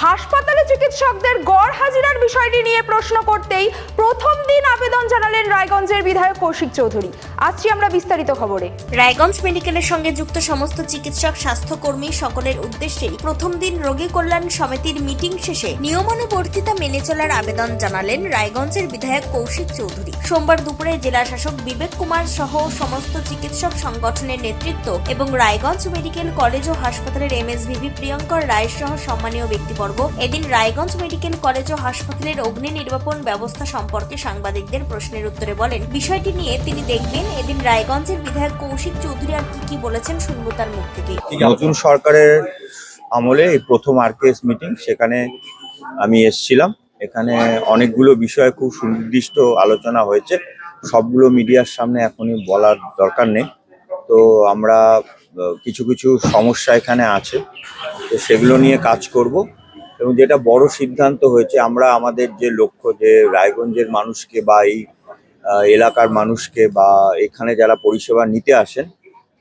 হাসপাতালে চিকিৎসকদের গড় হাজিরার বিষয়টি নিয়ে প্রশ্ন করতেই প্রথম দিন আবেদন জানালেন রায়গঞ্জের বিধায়ক কৌশিক চৌধুরী। আসছি আমরা বিস্তারিত খবরে। রায়গঞ্জ মেডিকেলের সঙ্গে যুক্ত সমস্ত চিকিৎসক, স্বাস্থ্যকর্মী সকলের উদ্দেশ্যেই প্রথম দিন রোগী কল্যাণ সমিতির মিটিং শেষে নিয়মানুবর্তিতা মেনে চলার আবেদন জানালেন রায়গঞ্জের বিধায়ক কৌশিক চৌধুরী। সোমবার দুপুরে জেলা শাসক বিবেক কুমার সহ সমস্ত চিকিৎসক সংগঠনের নেতৃত্ব এবং রায়গঞ্জ মেডিকেল কলেজ ও হাসপাতালের এমএসভিপি প্রিয়ঙ্কর রায় সহ সম্মানীয় ব্যক্তিবর্গ এদিন রায়গঞ্জ মেডিকেল কলেজ ও হাসপাতালের অগ্নি নির্বাপন ব্যবস্থা সম্পর্কে সাংবাদিকদের প্রশ্নের উত্তরে বলেন, বিষয়টি নিয়ে তিনি দেখবেন। এদিন রায়গঞ্জের বিধায়ক কৌশিক চৌধুরী আর কি বলেছেন শুনবো তার মুখ থেকে। নতুন সরকারের আমলে এই প্রথম আরকেএস মিটিং, সেখানে আমি এসেছিলাম। এখানে অনেকগুলো বিষয়ে খুব সুনির্দিষ্ট আলোচনা হয়েছে, সবগুলো মিডিয়ার সামনে এখনই বলার দরকার নেই। তো আমরা কিছু কিছু সমস্যা এখানে আছে, তো সেগুলো নিয়ে কাজ করব। এবং যেটা বড় সিদ্ধান্ত হয়েছে, আমরা আমাদের যে লক্ষ্য, যে রায়গঞ্জের মানুষকে বা এই এলাকার মানুষকে বা এখানে যারা পরিষেবা নিতে আসেন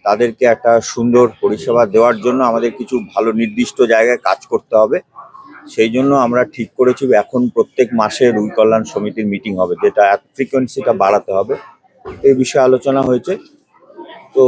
তাদেরকে একটা সুন্দর পরিষেবা দেওয়ার জন্য আমাদের কিছু ভালো নির্দিষ্ট জায়গায় কাজ করতে হবে। সেই জন্য আমরা ঠিক করেছি এখন প্রত্যেক মাসে রোগী কল্যাণ সমিতির মিটিং হবে, যেটা ফ্রিকোয়েন্সিটা বাড়াতে হবে। এই বিষয়ে আলোচনা হয়েছে, তো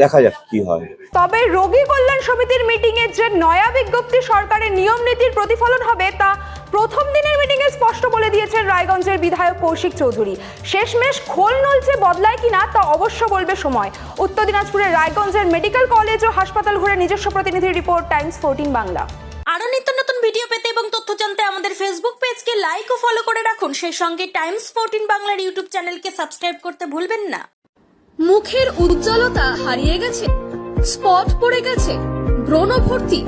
দেখা যাক কি হয়। তবে রোগী কল্যাণ সমিতির মিটিং এর যে নয়া বিজ্ঞপ্তি সরকারের নিয়ম নীতির প্রতিফলন হবে তা প্রথম দিনের মিটিং এ স্পষ্ট বলে দিয়েছেন রায়গঞ্জের বিধায়ক কৌশিক চৌধুরী। শেষমেশ খোল নলছে বদলায় কিনা তা অবশ্য বলবে সময়। উত্তর দিনাজপুরের রায়গঞ্জের মেডিকেল কলেজ ও হাসপাতাল ঘুরে নিজস্ব প্রতিনিধির রিপোর্ট, টাইমস 14 বাংলা। আরো নিত্য নতুন ভিডিও পেতে এবং তথ্য জানতে আমাদের ফেসবুক পেজকে লাইক ও ফলো করে রাখুন। সেই সঙ্গে টাইমস 14 বাংলার ইউটিউব চ্যানেলকে সাবস্ক্রাইব করতে ভুলবেন না। মুখের উজ্জ্বলতা হারিয়ে গেছে, স্পট পড়ে গেছে, ব্রণ ভর্তি,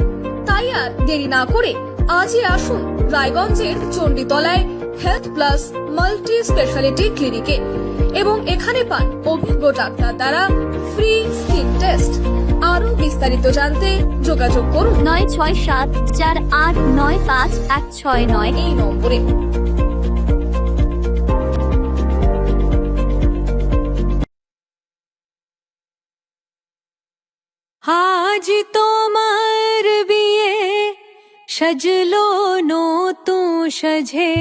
তাই আর দেরি না করে আজই আসুন রায়গঞ্জের চণ্ডীতলায় হেলথ প্লাস মাল্টি স্পেশালিটি ক্লিনিকে এবং এখানে পান অভিজ্ঞ ডাক্তার দ্বারা ফ্রি স্কিন টেস্ট। আরো বিস্তারিত জানতে যোগাযোগ করুন 9674895169 এই নম্বরে। আজ তোমার বিয়ে সাজলো নতুন সাজে।